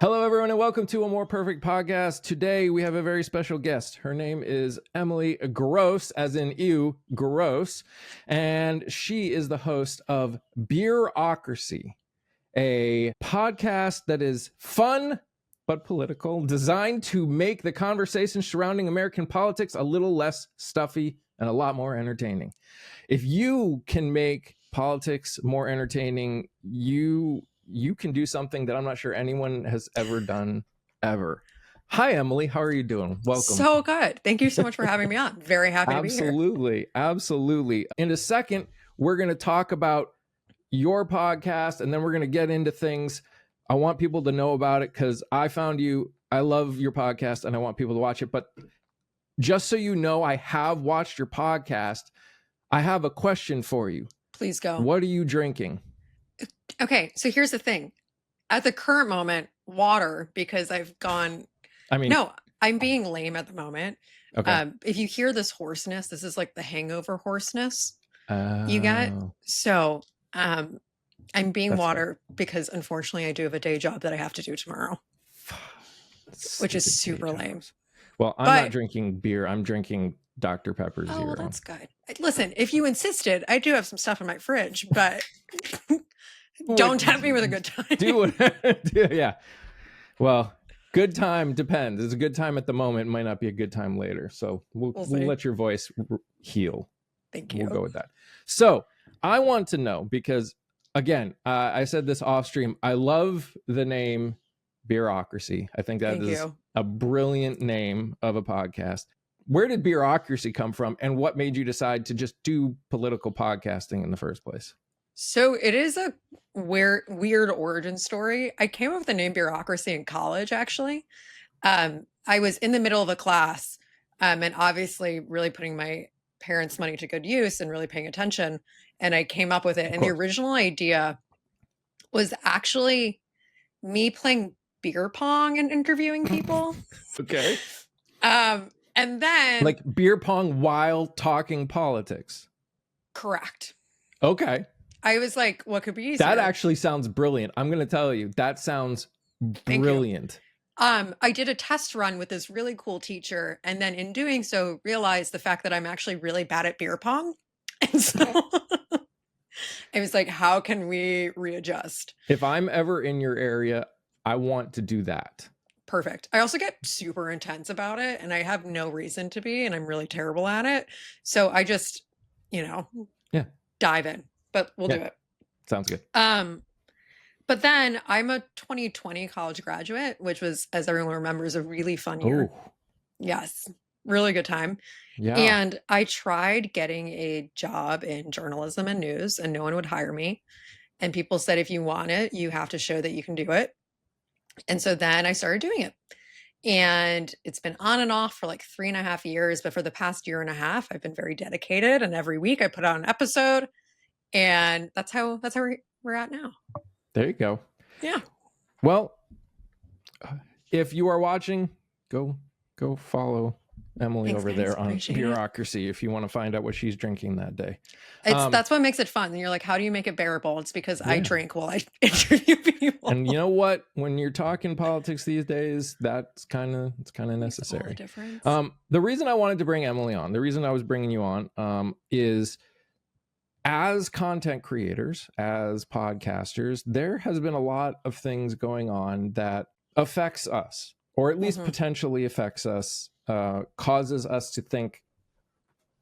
Hello, everyone, and welcome to A More Perfect Podcast. Today, we have a very special guest. Her name is Emily Gross, as in ew, gross, and she is the host of Beerocracy, a podcast that is fun but political, designed to make the conversation surrounding American politics a little less stuffy and a lot more entertaining. If you can make politics more entertaining, you can do something that I'm not sure anyone has ever done, ever. Hi, Emily. How are you doing? Welcome. So good. Thank you so much for having me on. Very happy to be here. Absolutely. In a second, we're going to talk about your podcast, and then we're going to get into things. I want people to know about it because I found you. I love your podcast, and I want people to watch it. But just so you know, I have watched your podcast. I have a question for you. Please go. What are you drinking? Okay, so here's the thing. At the current moment, water, because I've gone... No, I'm being lame at the moment. Okay. If you hear this hoarseness, this is like the hangover hoarseness you get. So I'm being water because unfortunately I do have a day job that I have to do tomorrow, which is super lame. Well, I'm not drinking beer. I'm drinking Dr. Pepper Zero. Oh, well, that's good. Listen, if you insisted, I do have some stuff in my fridge, but... Don't tempt me with a good time. Do it. Yeah. Well, good time depends. It's a good time at the moment. It might not be a good time later. So we'll let your voice heal. Thank you. We'll go with that. So I want to know, because again, I said this off stream. I love the name Beerocracy. I think that is a brilliant name of a podcast. Where did Beerocracy come from, and what made you decide to just do political podcasting in the first place? So it is a weird origin story. I came up with the name Beerocracy in college, actually. I was in the middle of a class and obviously really putting my parents' money to good use and really paying attention. And I came up with it. And the original idea was actually me playing beer pong and interviewing people. Okay. And then... Like beer pong while talking politics. Correct. Okay. I was like, what could be easier? That actually sounds brilliant. I'm going to tell you, that sounds brilliant. I did a test run with this really cool teacher, and then in doing so, realized the fact that I'm actually really bad at beer pong. And so I was like, how can we readjust? If I'm ever in your area, I want to do that. Perfect. I also get super intense about it, and I have no reason to be, and I'm really terrible at it. So I just, dive in. But we'll do it. Sounds good. But then I'm a 2020 college graduate, which was, as everyone remembers, a really fun year. Ooh. Yes. Really good time. Yeah. And I tried getting a job in journalism and news, and no one would hire me. And people said, if you want it, you have to show that you can do it. And so then I started doing it. And it's been on and off for like 3.5 years. But for the past 1.5 years, I've been very dedicated. And every week I put out an episode. And that's how we're at now. There you go. Yeah. Well, if you are watching, go follow Emily over there on Beerocracy if you want to find out what she's drinking that day. That's what makes it fun. And you're like, how do you make it bearable? It's because I drink while I interview people. And you know what? When you're talking politics these days, it's kind of necessary. All the difference. The reason I wanted to bring Emily on, the reason I was bringing you on, is as content creators, as podcasters, there has been a lot of things going on that affects us, or at least potentially affects us, causes us to think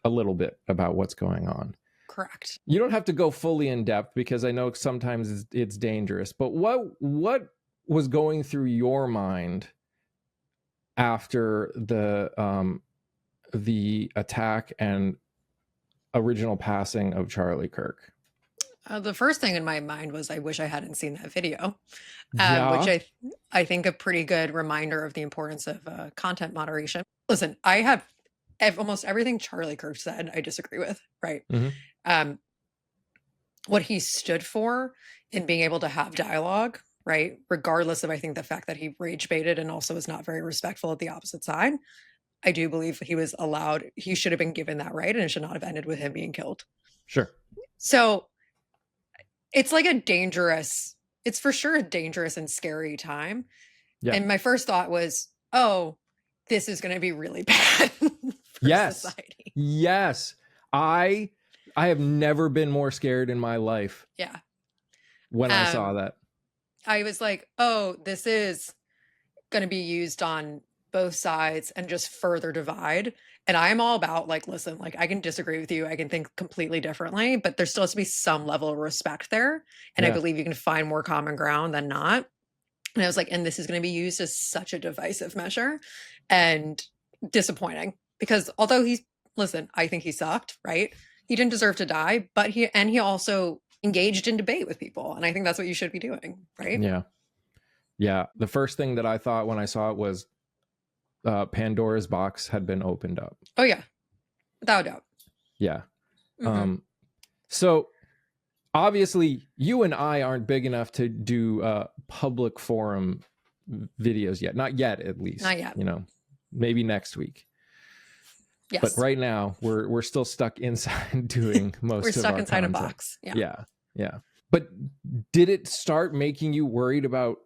a little bit about what's going on. Correct. You don't have to go fully in depth because I know sometimes it's dangerous, but what was going through your mind after the attack and original passing of Charlie Kirk? The first thing in my mind was, I wish I hadn't seen that video, which I think a pretty good reminder of the importance of content moderation. Listen, I have almost everything Charlie Kirk said, I disagree with, right? What he stood for in being able to have dialogue, right? Regardless of, I think, the fact that he rage baited and also was not very respectful at the opposite side. I do believe he should have been given that right, and it should not have ended with him being killed. Sure. So it's like it's for sure a dangerous and scary time. Yeah. And my first thought was, oh, this is going to be really bad for society. Yes. I have never been more scared in my life. Yeah. When I saw that. I was like, oh, this is going to be used on both sides and just further divide. And I'm all about like, listen, like I can disagree with you. I can think completely differently, but there still has to be some level of respect there. And I believe you can find more common ground than not. And I was like, and this is going to be used as such a divisive measure and disappointing because although I think he sucked, right? He didn't deserve to die, but he also engaged in debate with people. And I think that's what you should be doing, right? Yeah. Yeah. The first thing that I thought when I saw it was Pandora's box had been opened up. Oh, yeah. Without a doubt. Yeah. Mm-hmm. So obviously you and I aren't big enough to do public forum videos yet. Not yet, at least. Not yet. Maybe next week. Yes. But right now we're still stuck inside doing most of our content. We're stuck inside a box. Yeah. But did it start making you worried about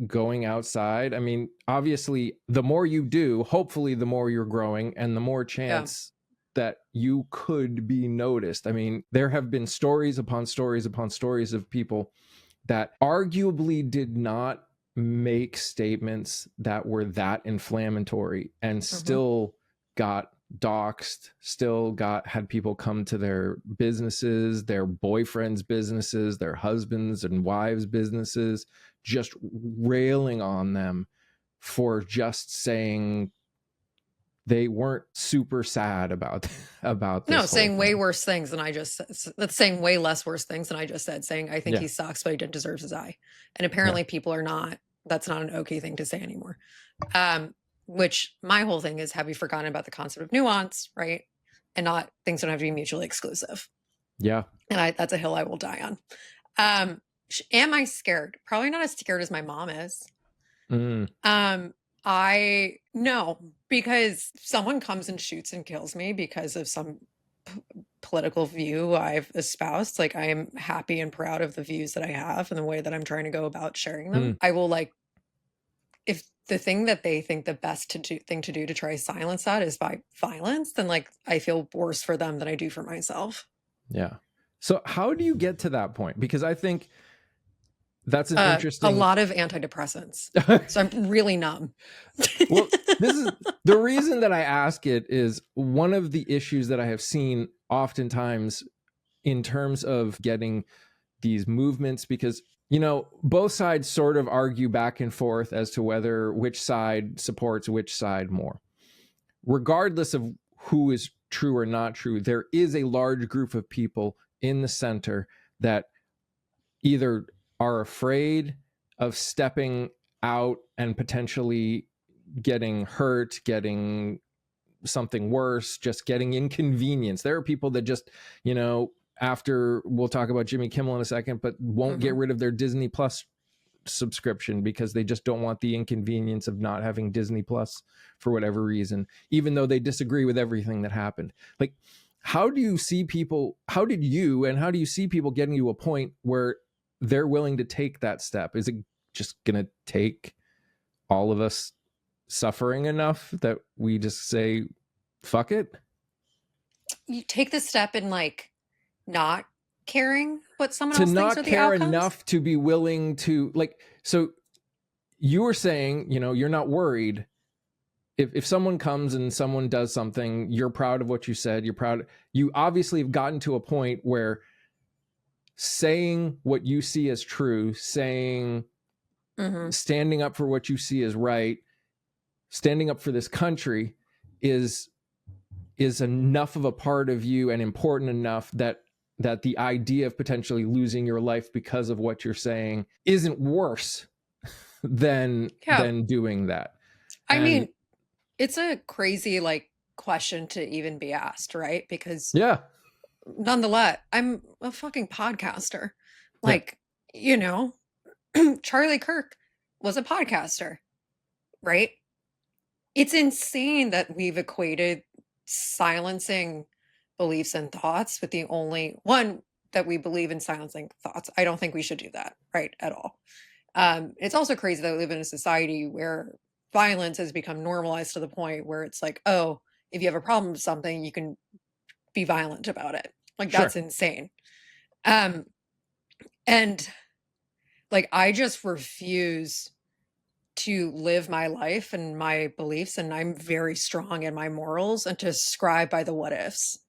going outside? I mean, obviously, the more you do, hopefully the more you're growing and the more chance that you could be noticed. I mean, there have been stories upon stories upon stories of people that arguably did not make statements that were that inflammatory and still got doxxed, still had people come to their businesses, their boyfriends' businesses, their husbands and wives' businesses, just railing on them for just saying they weren't super sad about this. No, saying way worse things than I just said. That's saying way less worse things than I just said, saying I think he sucks, but he didn't deserve to die. And apparently people are not, that's not an okay thing to say anymore. Which my whole thing is, have you forgotten about the concept of nuance, right? And not, things don't have to be mutually exclusive. Yeah. And that's a hill I will die on. Am I scared? Probably not as scared as my mom is. No, because someone comes and shoots and kills me because of some political view I've espoused. Like, I am happy and proud of the views that I have and the way that I'm trying to go about sharing them. I will if the thing that they think the best thing to do to try to silence that is by violence, then I feel worse for them than I do for myself. Yeah. So how do you get to that point? Because I think that's an interesting... A lot of antidepressants. So I'm really numb. Well, this is the reason that I ask it is one of the issues that I have seen oftentimes in terms of getting these movements, because both sides sort of argue back and forth as to which side supports which side more. Regardless of who is true or not true, there is a large group of people in the center that either are afraid of stepping out and potentially getting hurt, getting something worse, just getting inconvenienced. There are people that just, after, we'll talk about Jimmy Kimmel in a second, but won't get rid of their Disney Plus subscription because they just don't want the inconvenience of not having Disney Plus for whatever reason, even though they disagree with everything that happened. How do you see people getting to a point where they're willing to take that step? Is it just going to take all of us suffering enough that we just say, fuck it? You take the step in not caring what someone else thinks not of the care outcomes? Enough to be willing to so you were saying, you're not worried if someone comes and someone does something, you're proud of what you said, you obviously have gotten to a point where saying what you see as true, saying standing up for what you see as right, standing up for this country is enough of a part of you and important enough that the idea of potentially losing your life because of what you're saying isn't worse than doing that. I mean, it's a crazy question to even be asked, right? Because nonetheless, I'm a fucking podcaster. Charlie Kirk was a podcaster, right? It's insane that we've equated silencing beliefs and thoughts with the only one that we believe in silencing thoughts. I don't think we should do that, right, at all. It's also crazy that we live in a society where violence has become normalized to the point where it's like, oh, if you have a problem with something, you can be violent about it. Like, Sure. that's insane. Um, and like, I just refuse to live my life and my beliefs, and I'm very strong in my morals, and to ascribe by the what ifs,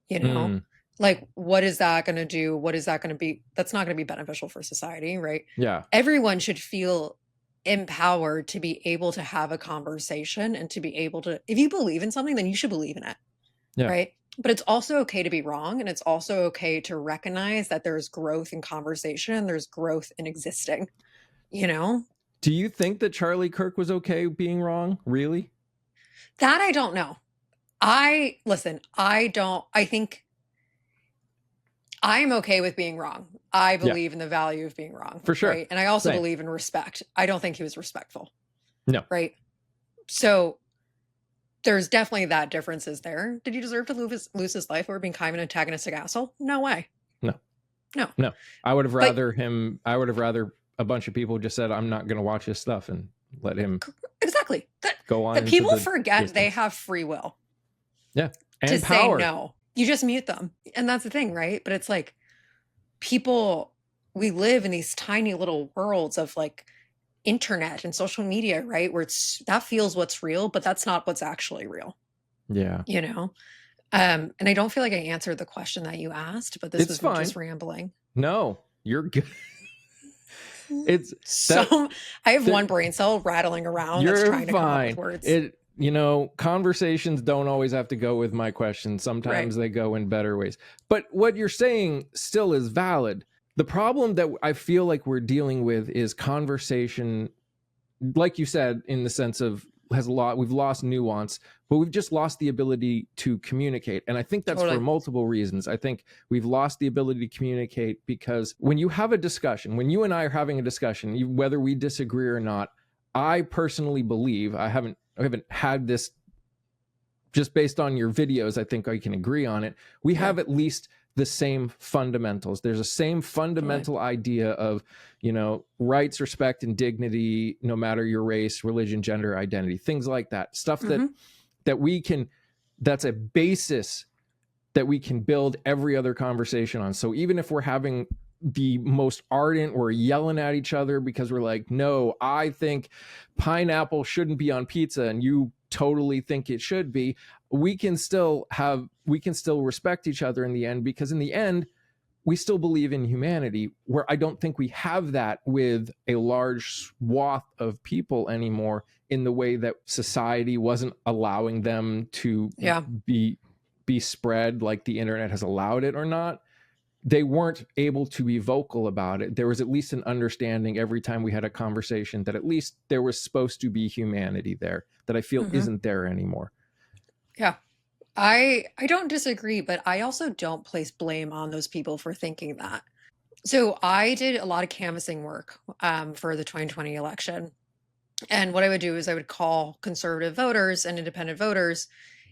you know? Mm, Like, what is that going to do? What is that going to be? That's not going to be beneficial for society, right? yeah. Everyone should feel empowered to be able to have a conversation and to be able to, if you believe in something, then you should believe in it, Yeah. right? But it's also okay to be wrong. And it's also okay to recognize that there's growth in conversation and there's growth in existing, you know? Do you think that Charlie Kirk was okay being wrong? Really? That I don't know. Listen, I think I'm okay with being wrong. I Yeah, believe in the value of being wrong, for sure. right? And I also Same. believe in respect. I don't think he was respectful. No. Right? So there's definitely that differences there. Did he deserve to lose his life over being kind of an antagonistic asshole? No way. No. No. No. I would have rather a bunch of people just said, I'm not going to watch his stuff, and let him Exactly. go on. That people forget they have free will. Yeah. And to power. say no. You just mute them. And that's the thing, right? But it's like people, we live in these tiny little worlds of like internet and social media, right? Where that feels what's real, but that's not what's actually real. Yeah. You know? And I don't feel like I answered the question that you asked, but this was me just rambling. No, you're good. It's so I have one brain cell rattling around that's trying to come up with words. Conversations don't always have to go with my questions. Sometimes they go in better ways. But what you're saying still is valid. The problem that I feel like we're dealing with is conversation, like you said, in the sense of we've lost nuance, but we've just lost the ability to communicate. And I think that's for multiple reasons. I think we've lost the ability to communicate because when you have a discussion, when you and I are having a discussion, whether we disagree or not, I personally believe, I haven't had this just based on your videos, I think I can agree on it. We have at least the same fundamentals. There's a same fundamental idea of, rights, respect, and dignity, no matter your race, religion, gender, identity, things like that. Stuff that's a basis that we can build every other conversation on. So even if we're having the most ardent, we're yelling at each other because we're like, no, I think pineapple shouldn't be on pizza and you totally think it should be, we can still respect each other in the end, because in the end we still believe in humanity, where I don't think we have that with a large swath of people anymore, in the way that society wasn't allowing them to be spread like the internet has allowed it or not. They weren't able to be vocal about it. There was at least an understanding every time we had a conversation that at least there was supposed to be humanity there, that I feel isn't there anymore. Yeah. I don't disagree, but I also don't place blame on those people for thinking that. So I did a lot of canvassing work for the 2020 election. And what I would do is I would call conservative voters and independent voters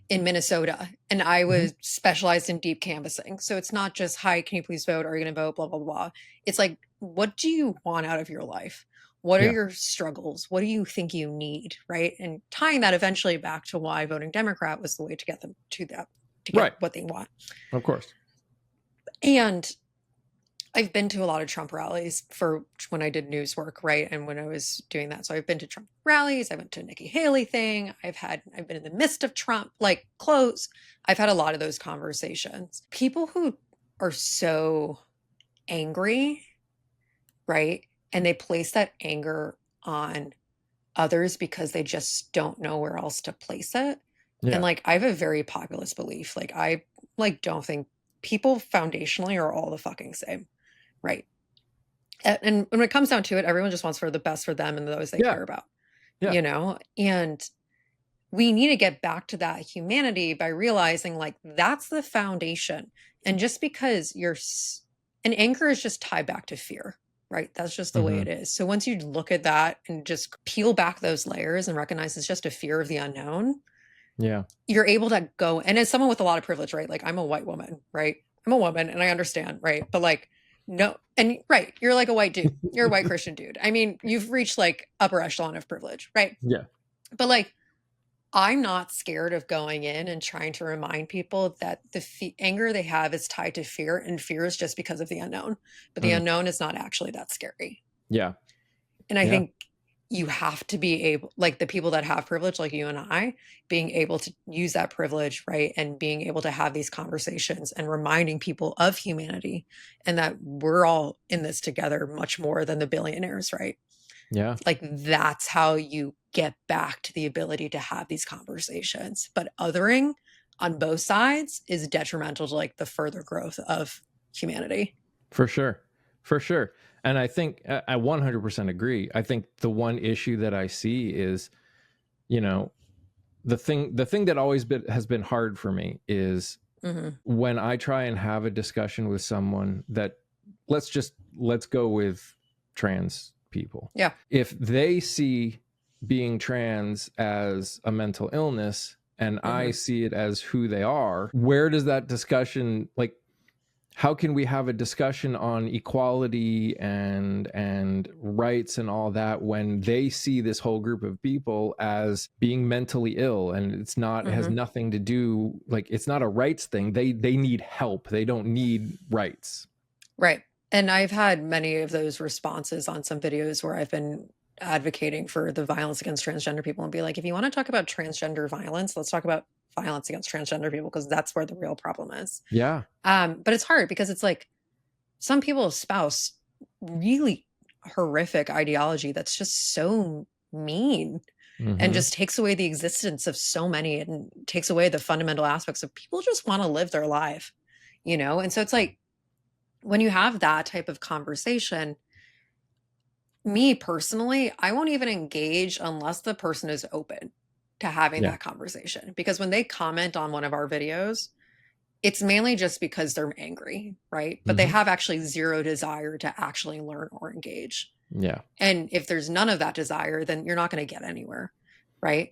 in Minnesota. And I was specialized in deep canvassing. So it's not just, hi, can you please vote? Are you going to vote? Blah, blah, blah. It's like, what do you want out of your life? What are your struggles? What do you think you need? Right. And tying that eventually back to why voting Democrat was the way to get them to that, to get what they want. Of course. And I've been to a lot of Trump rallies for when I did news work, right? And when I was doing that. So I've been to Trump rallies. I went to a Nikki Haley thing. I've been in the midst of Trump, like close. I've had a lot of those conversations. People who are so angry, right? And they place that anger on others because they just don't know where else to place it. Yeah. And like, I have a very populist belief. Like, I don't think people foundationally are all the fucking same. Right. And when it comes down to it, everyone just wants for the best for them and those they care about, and we need to get back to that humanity by realizing like, that's the foundation. And just because and anger is just tied back to fear. right? That's just the way it is. So once you look at that and just peel back those layers and recognize it's just a fear of the unknown, Yeah. you're able to go. And as someone with a lot of privilege, right? Like I'm a white woman, right? I'm a woman and I understand, right? But like, no, and right, you're like a white dude. You're a white Christian dude. I mean, you've reached like upper echelon of privilege, right? Yeah. But like, I'm not scared of going in and trying to remind people that the anger they have is tied to fear, and fear is just because of the unknown. But the unknown is not actually that scary. Yeah. And I Yeah. think you have to be able, like the people that have privilege, like you and I, being able to use that privilege, right? And being able to have these conversations and reminding people of humanity and that we're all in this together much more than the billionaires, right? Yeah. Like that's how you get back to the ability to have these conversations. But othering on both sides is detrimental to like the further growth of humanity. For sure. For sure. And I think I 100% agree. I think the one issue that I see is, you know, the thing that always has been hard for me is when I try and have a discussion with someone that let's go with trans people. Yeah. If they see being trans as a mental illness and I see it as who they are, where does that discussion, like, how can we have a discussion on equality and rights and all that when they see this whole group of people as being mentally ill, and it's not, it has nothing to do, like, it's not a rights thing. They need help. They don't need rights. Right. And I've had many of those responses on some videos where I've been advocating for the violence against transgender people and be like, if you want to talk about transgender violence, let's talk about violence against transgender people, because that's where the real problem is. Yeah. But it's hard because it's like some people espouse really horrific ideology that's just so mean and just takes away the existence of so many and takes away the fundamental aspects of people just want to live their life, you know? And so it's like, when you have that type of conversation, me personally, I won't even engage unless the person is open to having that conversation. Because when they comment on one of our videos, it's mainly just because they're angry, right? But they have actually zero desire to actually learn or engage. Yeah. And if there's none of that desire, then you're not going to get anywhere, right?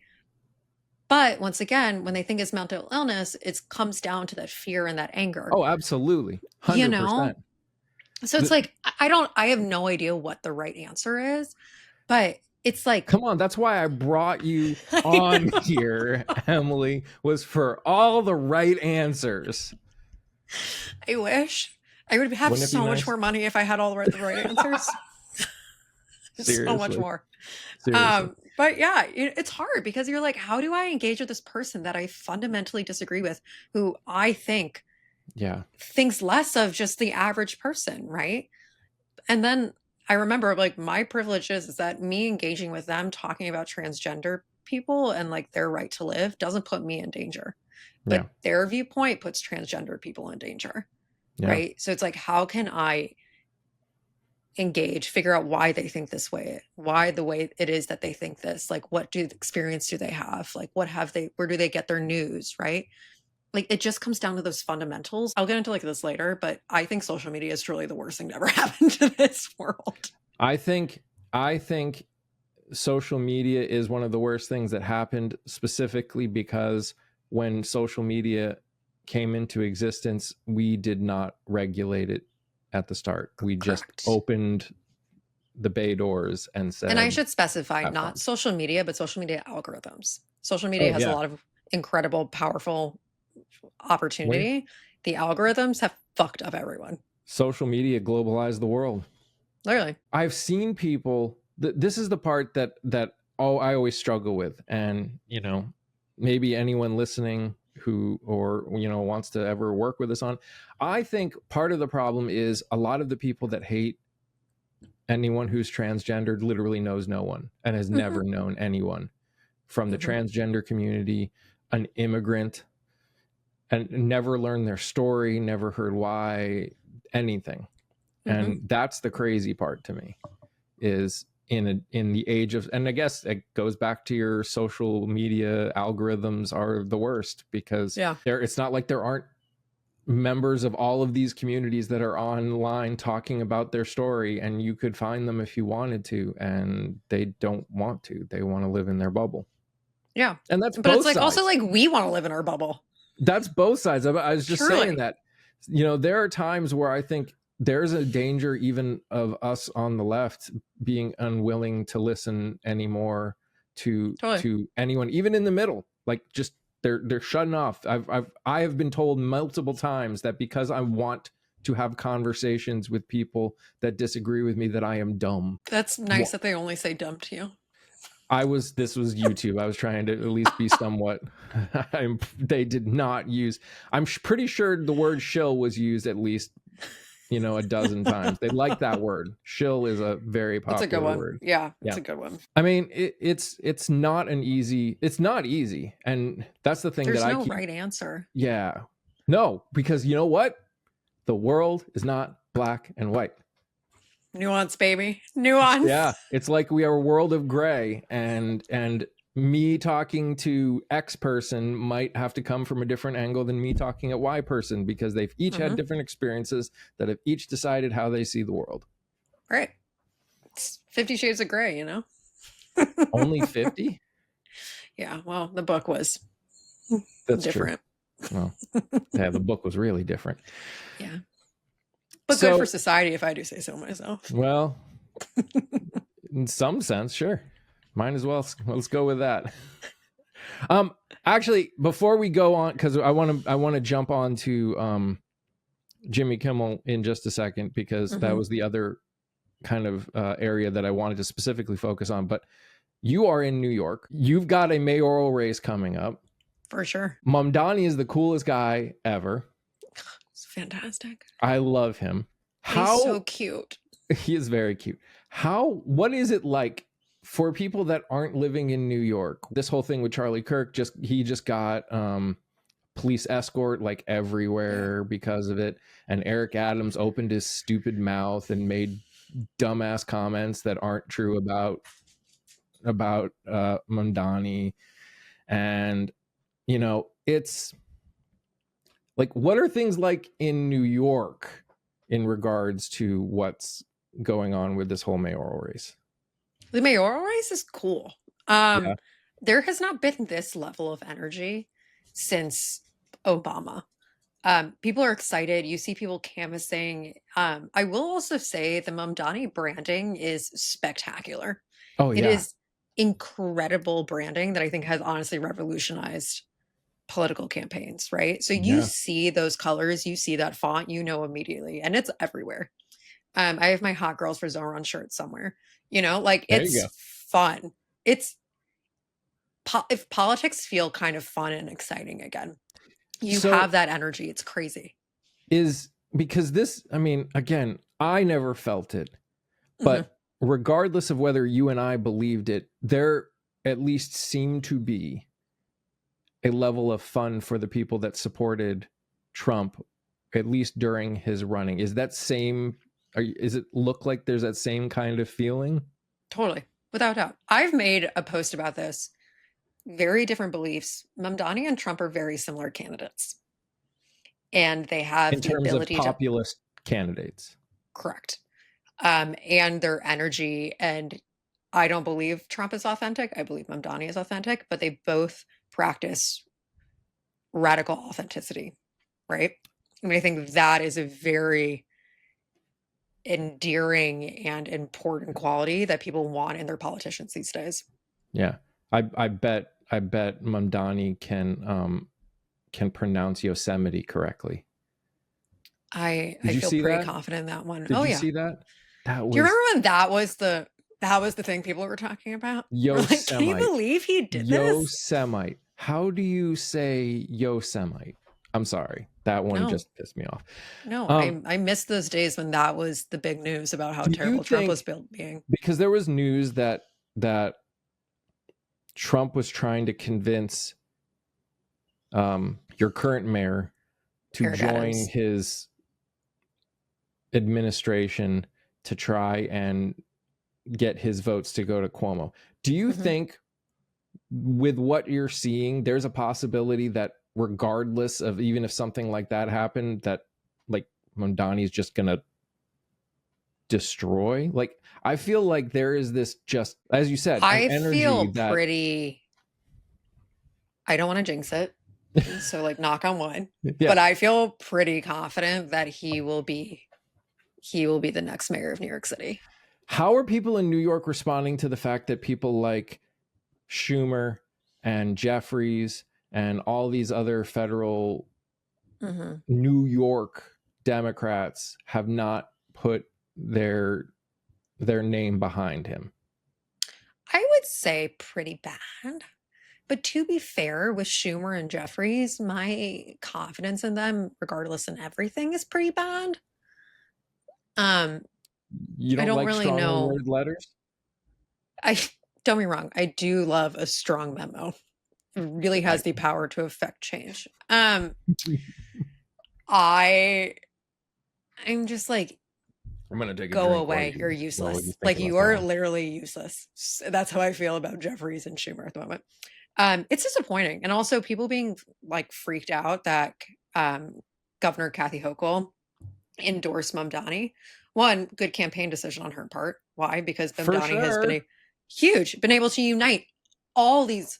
But once again, when they think it's mental illness, it comes down to that fear and that anger. Oh, absolutely. 100%. You know? So it's like, I have no idea what the right answer is, but it's like, come on, that's why I brought you on here, Emily, was for all the right answers. I wish I would have so much more money if I had all the right answers. So much more. But yeah, it's hard because you're like, how do I engage with this person that I fundamentally disagree with, who I think thinks less of just the average person, right? And then I remember, like, my privilege is that me engaging with them talking about transgender people and like their right to live doesn't put me in danger, but their viewpoint puts transgender people in danger, right? So it's like, how can I engage, figure out why they think this way, why the way it is that they think this, like what experience do they have, like where do they get their news, right? Like it just comes down to those fundamentals. I'll get into like this later, but I think social media is truly the worst thing to ever happen to this world. I think social media is one of the worst things that happened, specifically because when social media came into existence, we did not regulate it at the start. We just opened the bay doors and said, and I should specify, not social media, but social media algorithms. Social media has a lot of incredible, powerful opportunity. The algorithms have fucked up everyone. Social media globalized the world. Literally. I've seen people, this is the part that I always struggle with. And, you know, maybe anyone listening who, or, you know, wants to ever work with us on, I think part of the problem is a lot of the people that hate anyone who's transgendered literally knows no one and has never known anyone from the transgender community, an immigrant, and never learned their story, never heard why, anything. And that's the crazy part to me, is in the age of, and I guess it goes back to your social media algorithms are the worst, because it's not like there aren't members of all of these communities that are online talking about their story, and you could find them if you wanted to, and they don't want to. They want to live in their bubble. Yeah. And that's But both it's like sides. also like we want to live in our bubble. That's both sides. I was just Truly. saying that, you know, there are times where I think there's a danger even of us on the left being unwilling to listen anymore to anyone, even in the middle. Like, just they're shutting off. I have been told multiple times that because I want to have conversations with people that disagree with me, that I am dumb. That's nice that they only say dumb to you. This was YouTube. I was trying to at least be somewhat. They did not use. I'm pretty sure the word shill was used at least, you know, a dozen times. They like that word. Shill is a very popular That's a good one. word. Yeah, it's a good one. I mean, it's not an easy. It's not easy, and that's the thing. There's that no I keep, right answer. Yeah, no, because you know what? The world is not black and white. Nuance, baby. Nuance. Yeah, it's like we are a world of gray, and me talking to X person might have to come from a different angle than me talking at Y person, because they've each had different experiences that have each decided how they see the world. Right. It's 50 Shades of Grey, you know? Only 50? Yeah, well, the book was different. True. Well, yeah, the book was really different. Yeah. But good for society, if I do say so myself. Well, in some sense, sure. Might as well. Let's go with that. Actually, before we go on, because I want to jump on to Jimmy Kimmel in just a second, because that was the other kind of area that I wanted to specifically focus on. But you are in New York. You've got a mayoral race coming up. For sure. Mamdani is the coolest guy ever. It's fantastic. I love him. He's so cute. He is very cute. What is it like for people that aren't living in New York? This whole thing with Charlie Kirk, he just got police escort like everywhere because of it. And Eric Adams opened his stupid mouth and made dumbass comments that aren't true about Mamdani. And, you know, it's like, what are things like in New York in regards to what's going on with this whole mayoral race? The mayoral race is cool. There has not been this level of energy since Obama. People are excited. You see people canvassing. I will also say the Mamdani branding is spectacular. Oh, yeah. It is incredible branding that I think has honestly revolutionized political campaigns, right? So you see those colors, you see that font, you know immediately, and it's everywhere. I have my Hot Girls for Zoran shirt somewhere. You know, like it's fun. It's if politics feel kind of fun and exciting again, you have that energy. It's crazy. Is because this, I mean, again, I never felt it, but regardless of whether you and I believed it, there at least seemed to be a level of fun for the people that supported Trump, at least during his running. Is that same? Is it look like there's that same kind of feeling? Totally, without doubt. I've made a post about this. Very different beliefs. Mamdani and Trump are very similar candidates, and they have the ability of populist candidates. Correct. And their energy. And I don't believe Trump is authentic. I believe Mamdani is authentic, but they both practice radical authenticity, right? I mean, I think that is a very endearing and important quality that people want in their politicians these days. Yeah. I bet Mamdani can pronounce Yosemite correctly. I feel pretty confident in that one. Did you see that? Do you remember when that was the thing people were talking about? Yosemite. Like, can you believe he did this? Yosemite. How do you say Yosemite? I'm sorry. That one just pissed me off. No, I missed those days when that was the big news about how terrible Trump was being. Because there was news that Trump was trying to convince your current mayor to Eric join Adams. his administration to try and get his votes to go to Cuomo. Do you think with what you're seeing, there's a possibility that regardless of even if something like that happened, that like Mamdani's just gonna destroy? Like, I feel like there is this, just as you said, an I energy feel that pretty, I don't want to jinx it, so like knock on wood, yeah. but I feel pretty confident that he will be the next mayor of New York City. How are people in New York responding to the fact that people like Schumer and Jeffries and all these other federal New York Democrats have not put their name behind him? I would say pretty bad. But to be fair, with Schumer and Jeffries, my confidence in them, regardless in everything, is pretty bad. You I don't don't like really strongly know. worded letters? I don't be wrong. I do love a strong memo. It really has the power to affect change. I'm just like, I'm gonna take a go drink. away. You're useless. Like you are literally useless. That's how I feel about Jeffries and Schumer at the moment. It's disappointing. And also people being like freaked out that Governor Kathy Hochul endorsed Mamdani. One, good campaign decision on her part. Why? Because Mamdani has been able to unite all these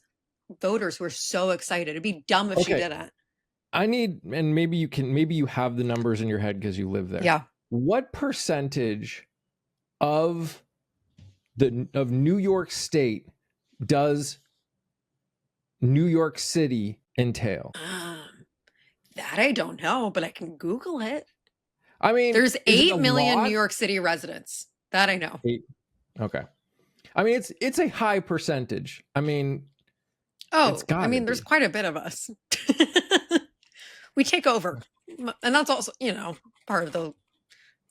voters who are so excited. It'd be dumb if she didn't. I need, and maybe you have the numbers in your head because you live there. Yeah. What percentage of New York State does New York City entail? That I don't know, but I can Google it. I mean, there's 8 million New York City residents. That I know. 8. Okay. I mean, it's a high percentage. I mean, there's quite a bit of us. We take over. And that's also, part of the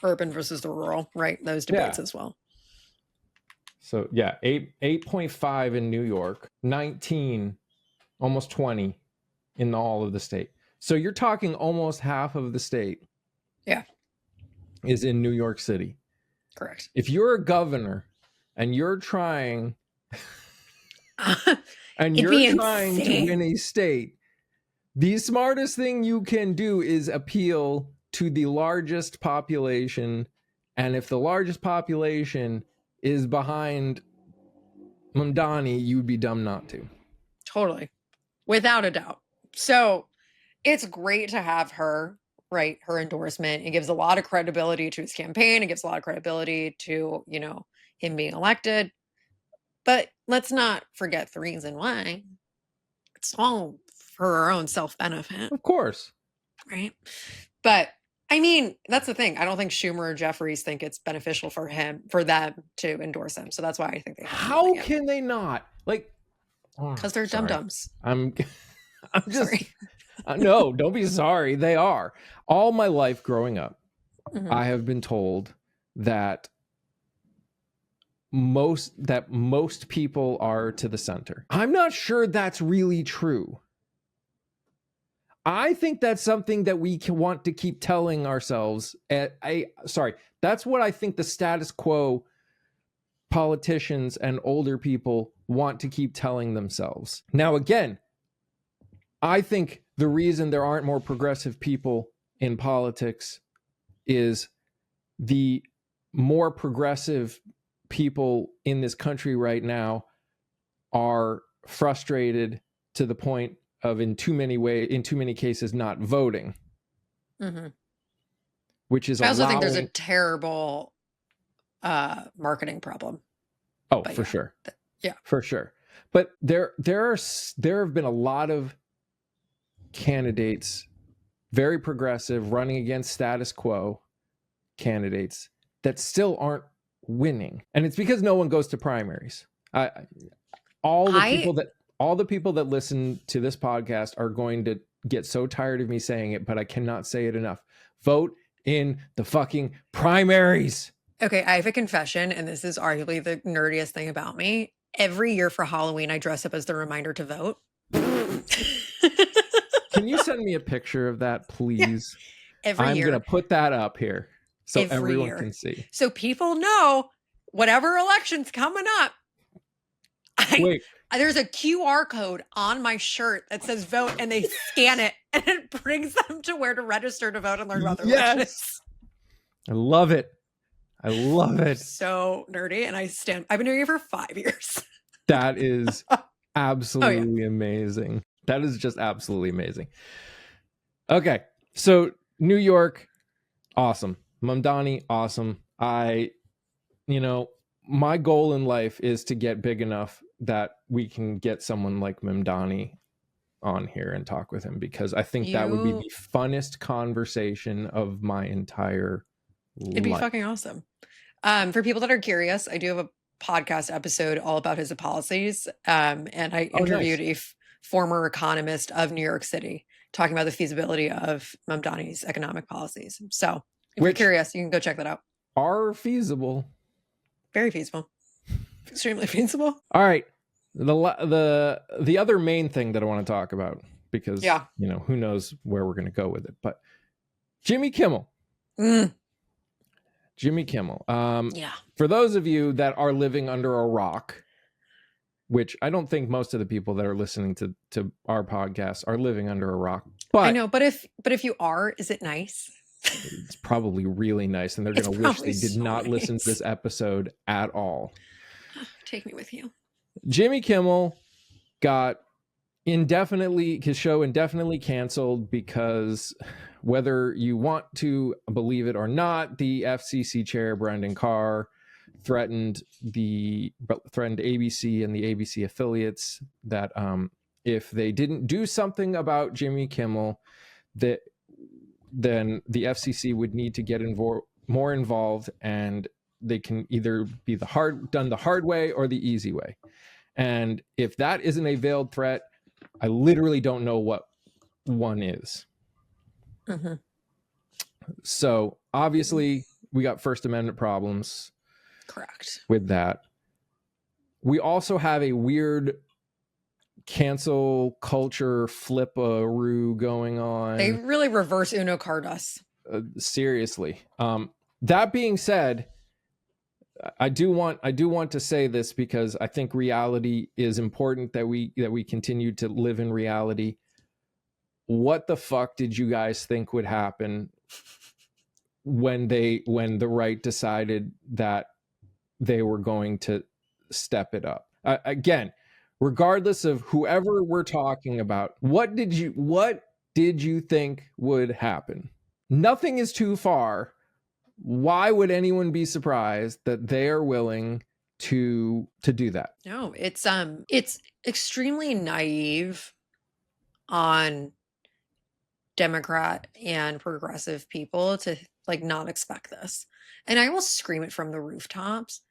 urban versus the rural, right? Those debates as well. So yeah, 8.5 in New York, 19, almost 20 in all of the state. So you're talking almost half of the state. Yeah. Is in New York City. Correct. If you're a governor and you're trying to win a state, the smartest thing you can do is appeal to the largest population. And if the largest population is behind Mamdani, you'd be dumb not to. Totally. Without a doubt. So it's great to have her, right? Her endorsement. It gives a lot of credibility to his campaign. It gives a lot of credibility to, him being elected. But let's not forget the reason why. It's all for our own self-benefit. Of course. Right? But I mean, that's the thing. I don't think Schumer or Jeffries think it's beneficial for them to endorse him. So that's why I think they have. How can they not? Like, because they're dum-dums. I'm just sorry. No, don't be sorry. They are. All my life growing up, I have been told that most people are to the center. I'm not sure that's really true. I think that's something that we want to keep telling ourselves. That's what I think the status quo politicians and older people want to keep telling themselves. Now, again, I think the reason there aren't more progressive people in politics is the more progressive people in this country right now are frustrated to the point of in too many cases not voting. Which is I also think there's a terrible marketing problem. Oh, for sure. Yeah. For sure. But there have been a lot of candidates, very progressive, running against status quo candidates that still aren't winning. And it's because no one goes to primaries. All the people that listen to this podcast are going to get so tired of me saying it, but I cannot say it enough. Vote in the fucking primaries. Okay, I have a confession, and this is arguably the nerdiest thing about me. Every year for Halloween, I dress up as the reminder to vote. Can you send me a picture of that, please? Yeah. I'm going to put that up here so everyone can see. So people know whatever election's coming up. Wait, there's a QR code on my shirt that says vote, and they scan it and it brings them to where to register to vote and learn about their elections. I love it. I love it. So nerdy. And I've been doing it for 5 years. That is absolutely amazing. That is just absolutely amazing. Okay. So New York, awesome. Mamdani, awesome. My goal in life is to get big enough that we can get someone like Mamdani on here and talk with him, because I think that would be the funnest conversation of my entire life. It'd be fucking awesome. For people that are curious, I do have a podcast episode all about his policies. And I interviewed a former economist of New York City talking about the feasibility of Mamdani's economic policies. So if you're curious, you can go check that out. Are feasible. Very feasible. Extremely feasible. All right. The other main thing that I want to talk about, because who knows where we're going to go with it, but Jimmy Kimmel. Jimmy Kimmel. For those of you that are living under a rock, which I don't think most of the people that are listening to our podcast are living under a rock. But I know, but if you are, is it nice? It's probably really nice, and they're going to wish they did not listen to this episode at all. Take me with you. Jimmy Kimmel got his show indefinitely canceled because, whether you want to believe it or not, the FCC chair, Brendan Carr, threatened ABC and the ABC affiliates that if they didn't do something about Jimmy Kimmel, then the FCC would need to get more involved, and they can either be done the hard way or the easy way. And if that isn't a veiled threat, I literally don't know what one is. Mm-hmm. So obviously we got First Amendment problems. Correct. With that. We also have a weird cancel culture flip-a-roo going on. They really reverse Uno card us. Seriously. That being said, I do want to say this, because I think reality is important, that we continue to live in reality. What the fuck did you guys think would happen when the right decided that they were going to step it up? Again, regardless of whoever we're talking about, what did you think would happen? Nothing is too far. Why would anyone be surprised that they are willing to do that? No, it's extremely naive on Democrat and progressive people to not expect this. And I will scream it from the rooftops.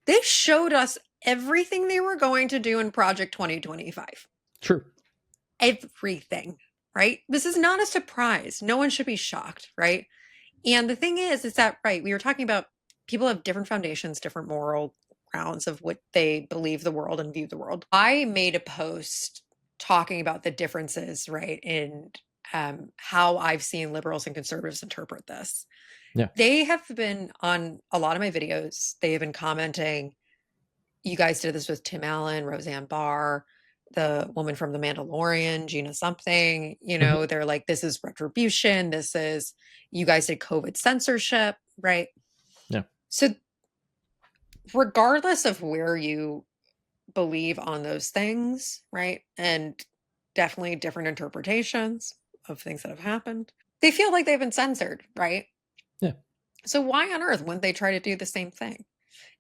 They showed us everything they were going to do in Project 2025. True. Everything, right? This is not a surprise. No one should be shocked, right? And the thing is that, right, we were talking about people have different foundations, different moral grounds of what they believe the world and view the world. I made a post talking about the differences, right, in how I've seen liberals and conservatives interpret this. Yeah. They have been on a lot of my videos. They have been commenting, you guys did this with Tim Allen, Roseanne Barr, the woman from The Mandalorian, Gina something, they're like, this is retribution. You guys did COVID censorship, right? Yeah. So regardless of where you believe on those things, right? And definitely different interpretations of things that have happened, they feel like they've been censored, right? Yeah. So why on earth wouldn't they try to do the same thing?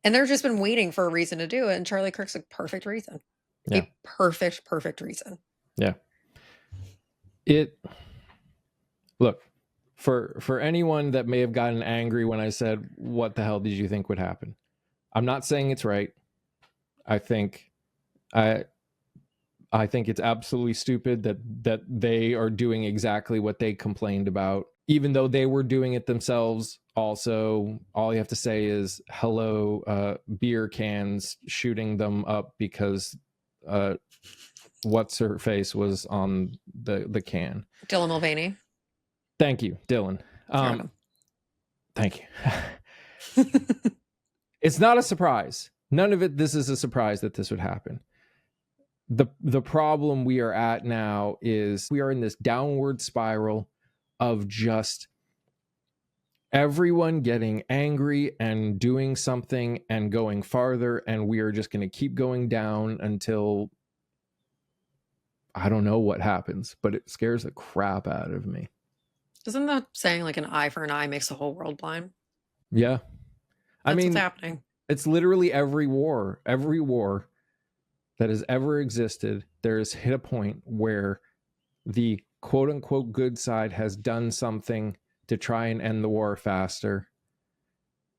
And they've just been waiting for a reason to do it. And Charlie Kirk's a perfect reason. Yeah. A perfect reason. Yeah. Look, for anyone that may have gotten angry when I said, what the hell did you think would happen? I'm not saying it's right. I think it's absolutely stupid that they are doing exactly what they complained about, even though they were doing it themselves. Also, all you have to say is hello, beer cans shooting them up because what's her face was on the can. Dylan Mulvaney. Thank you, Dylan. Thank you. It's not a surprise. None of it. This is a surprise that this would happen. the problem we are at now is we are in this downward spiral of just everyone getting angry and doing something and going farther, and we are just going to keep going down until I don't know what happens, but it scares the crap out of me. Isn't that saying like an eye for an eye makes the whole world blind? Yeah. That's what's happening. It's literally every war that has ever existed, there has hit a point where the quote unquote good side has done something to try and end the war faster.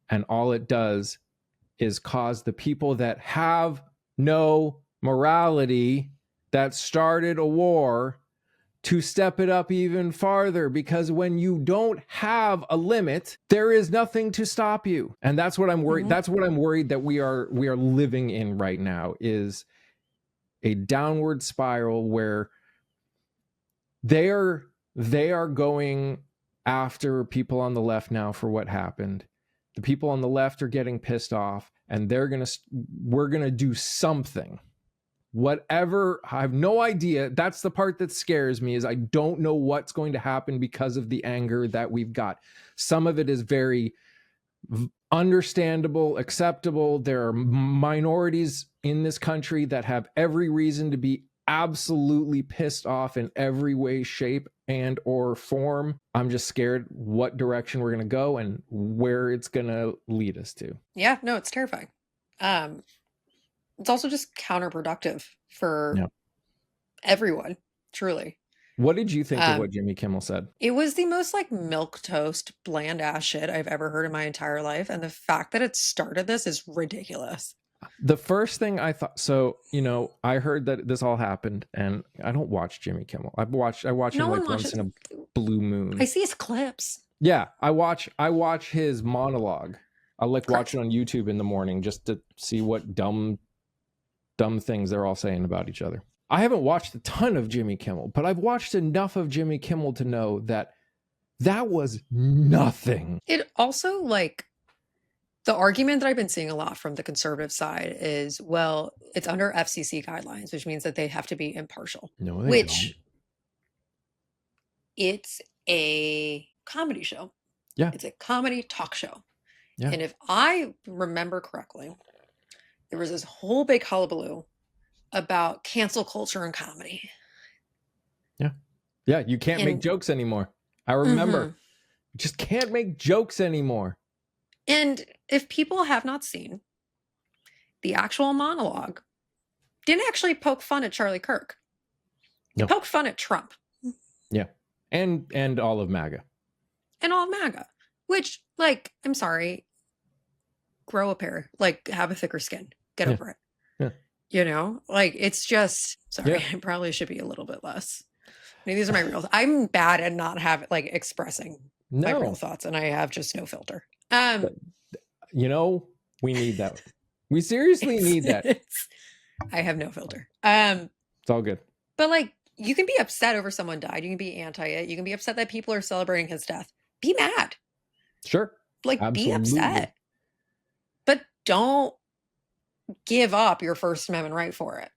And all it does is cause the people that have no morality, that started a war, to step it up even farther, because when you don't have a limit, there is nothing to stop you. And that's what I'm worried. Mm-hmm. That's what I'm worried that we are living in right now, is a downward spiral where they are going after people on the left now for what happened. The people on the left are getting pissed off, and we're going to do something. Whatever, I have no idea. That's the part that scares me, is I don't know what's going to happen because of the anger that we've got. Some of it is very understandable, acceptable. There are minorities in this country that have every reason to be absolutely pissed off in every way, shape, and or form. I'm just scared what direction we're going to go and where it's going to lead us to. Yeah, no, it's terrifying. It's also just counterproductive for everyone, truly. What did you think of what Jimmy Kimmel said? It was the most like milquetoast, bland ass shit I've ever heard in my entire life. And the fact that it started this is ridiculous. The first thing I thought, so, I heard that this all happened, and I don't watch Jimmy Kimmel. I watch him like once in a blue moon. I see his clips. Yeah, I watch his monologue. I like watching on YouTube in the morning just to see what dumb things they're all saying about each other. I haven't watched a ton of Jimmy Kimmel, but I've watched enough of Jimmy Kimmel to know that was nothing. It also, like, the argument that I've been seeing a lot from the conservative side is, well, it's under FCC guidelines, which means that they have to be impartial. No, they don't. It's a comedy show. Yeah. It's a comedy talk show. Yeah. And if I remember correctly, there was this whole big hullabaloo about cancel culture and comedy. Yeah. Yeah, you can't make jokes anymore. I remember. Mm-hmm. You just can't make jokes anymore. And if people have not seen, the actual monologue didn't actually poke fun at Charlie Kirk. It poked fun at Trump. Yeah. And all of MAGA. And all of MAGA. Which, like, I'm sorry, grow a pair. Like, have a thicker skin. Get over it. Yeah. Like, it's just, sorry, I probably should be a little bit less. I mean, these are my real, I'm bad at not expressing my real thoughts, and I have just no filter. We need that. We seriously need that. I have no filter. It's all good. But like, you can be upset over someone died. You can be anti it. You can be upset that people are celebrating his death. Be mad. Sure. Like, absolutely. Be upset. But don't give up your First Amendment right for it.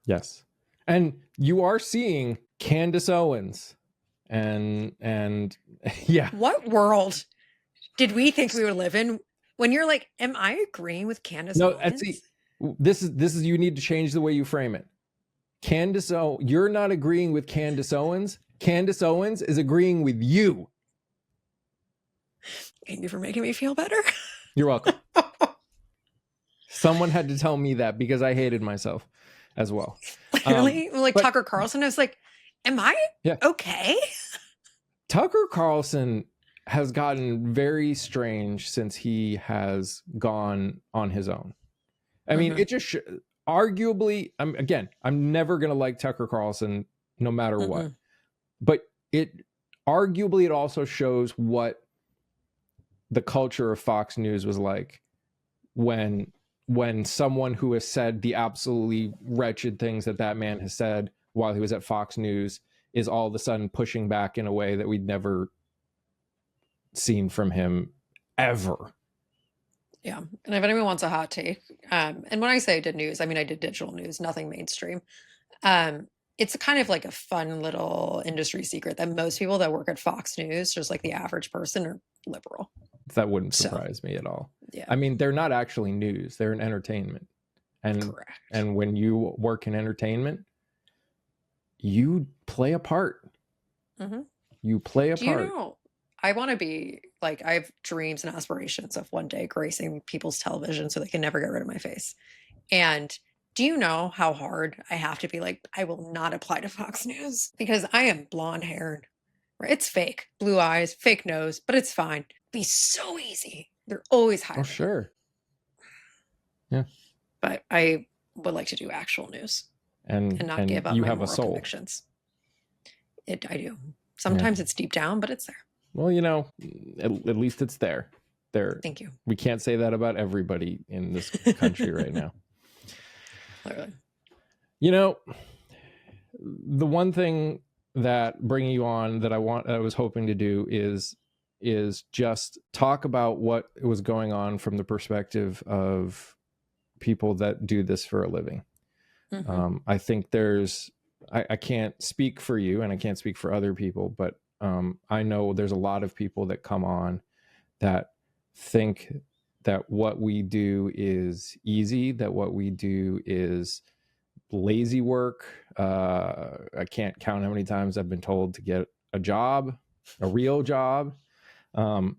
Yes. And you are seeing Candace Owens and yeah. What world did we think we would live in when you're like, am I agreeing with Candace Owens? See, this is you need to change the way you frame it. You're not agreeing with Candace Owens. Candace Owens is agreeing with you. Thank you for making me feel better. You're welcome. Someone had to tell me that because I hated myself as well. Literally, Tucker Carlson, I was like, am I okay? Tucker Carlson has gotten very strange since he has gone on his own. I mean, it just arguably, I'm never going to like Tucker Carlson no matter what. But it also shows what the culture of Fox News was like when someone who has said the absolutely wretched things that man has said while he was at Fox News is all of a sudden pushing back in a way that we'd never seen from him ever. Yeah. And if anyone wants a hot take, and when I say I did news, I mean I did digital news, nothing mainstream. Um, it's kind of like a fun little industry secret that most people that work at Fox News, just like the average person, are liberal. That wouldn't So, surprise me at all. yeah, I mean, they're not actually news, they're an entertainment. And correct. when you work in entertainment, you play a part. Hmm. You play a Do you part. know, I want to be like, I have dreams and aspirations of one day gracing people's television so they can never get rid of my face. And do you know how hard I have to be like, I will not apply to Fox News because I am blonde haired. Right? It's fake, blue eyes, fake nose, but it's fine. Be so easy. They're always Oh, hiring. sure. Yeah. But I would like to do actual news And not give up you my have a moral soul. convictions. I do. Sometimes it's deep down, but it's there. Well, you know, at least it's there. Thank you. We can't say that about everybody in this country right now. Clearly. You know, the one thing that bringing you on that I was hoping to do is just talk about what was going on from the perspective of people that do this for a living. Mm-hmm. I think I can't speak for you and I can't speak for other people, but I know there's a lot of people that come on that think that what we do is easy, that what we do is lazy work. I can't count how many times I've been told to get a job, a real job.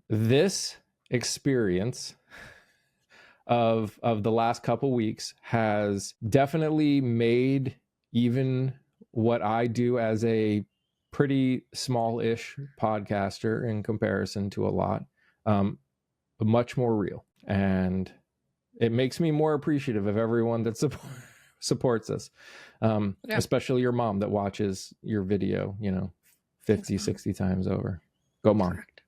This experience of the last couple weeks has definitely made even what I do as a pretty small-ish podcaster in comparison to a lot, much more real. And it makes me more appreciative of everyone that supports us, especially your mom that watches your video, 50, Thanks, 60 times over. Go, Mom. Correct.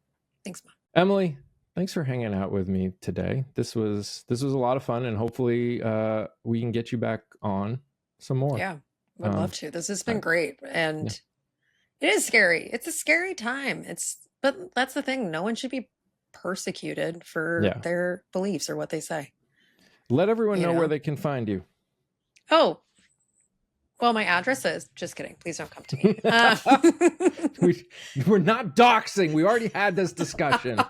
Thanks, Mom. Emily, thanks for hanging out with me today. This was a lot of fun, and hopefully we can get you back on some more. Yeah, would love to. This has been great. And it is scary. It's a scary time. But that's the thing. No one should be persecuted for their beliefs or what they say. Let everyone know where they can find you. Oh, well, my address is, just kidding. Please don't come to me. We're not doxing. We already had this discussion.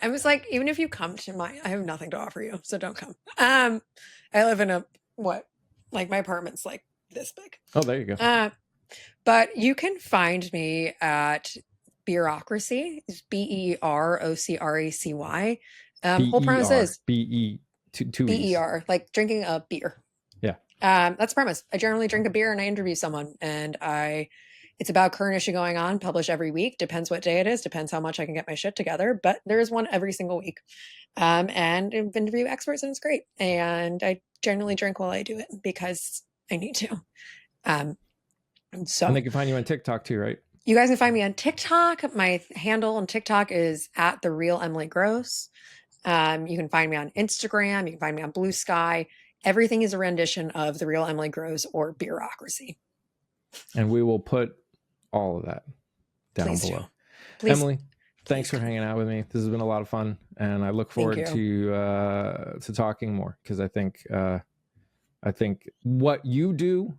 I was like, even if you come to I have nothing to offer you, so don't come. I live in my apartment's like this big. Oh, there you go. But you can find me at Beerocracy. It's BEROCRACY. Whole premise is BER, like drinking a beer. Yeah. That's the premise. I generally drink a beer and I interview someone, and it's about current issue going on, publish every week. Depends what day it is, depends how much I can get my shit together, but there is one every single week. And interview experts, and it's great. And I generally drink while I do it because I need to. So, and they can find you on TikTok too, right? You guys can find me on TikTok. My handle on TikTok is at The Real Emily Gross. You can find me on Instagram. You can find me on Blue Sky. Everything is a rendition of The Real Emily Gross or Beerocracy. And we will put all of that down below. Emily, thanks for hanging out with me. This has been a lot of fun, and I look forward to talking more, because I think what you do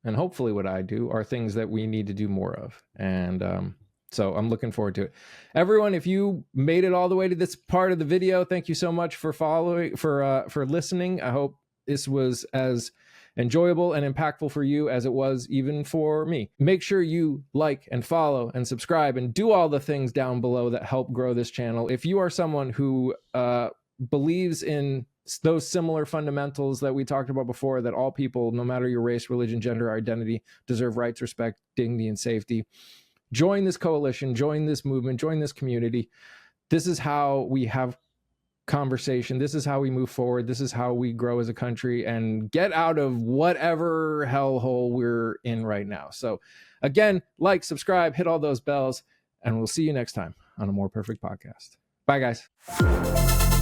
and hopefully what I do are things that we need to do more of. And so I'm looking forward to it. Everyone, if you made it all the way to this part of the video, thank you so much for listening. I hope this was as enjoyable and impactful for you as it was even for me. Make sure you like and follow and subscribe and do all the things down below that help grow this channel. If you are someone who believes in those similar fundamentals that we talked about before, that all people, no matter your race, religion, gender, identity, deserve rights, respect, dignity, and safety, join this coalition, join this movement, join this community. This is how we have conversation. This is how we move forward. This is how we grow as a country and get out of whatever hellhole we're in right now. So again, like, subscribe, hit all those bells, and we'll see you next time on a More Perfect Podcast. Bye, guys.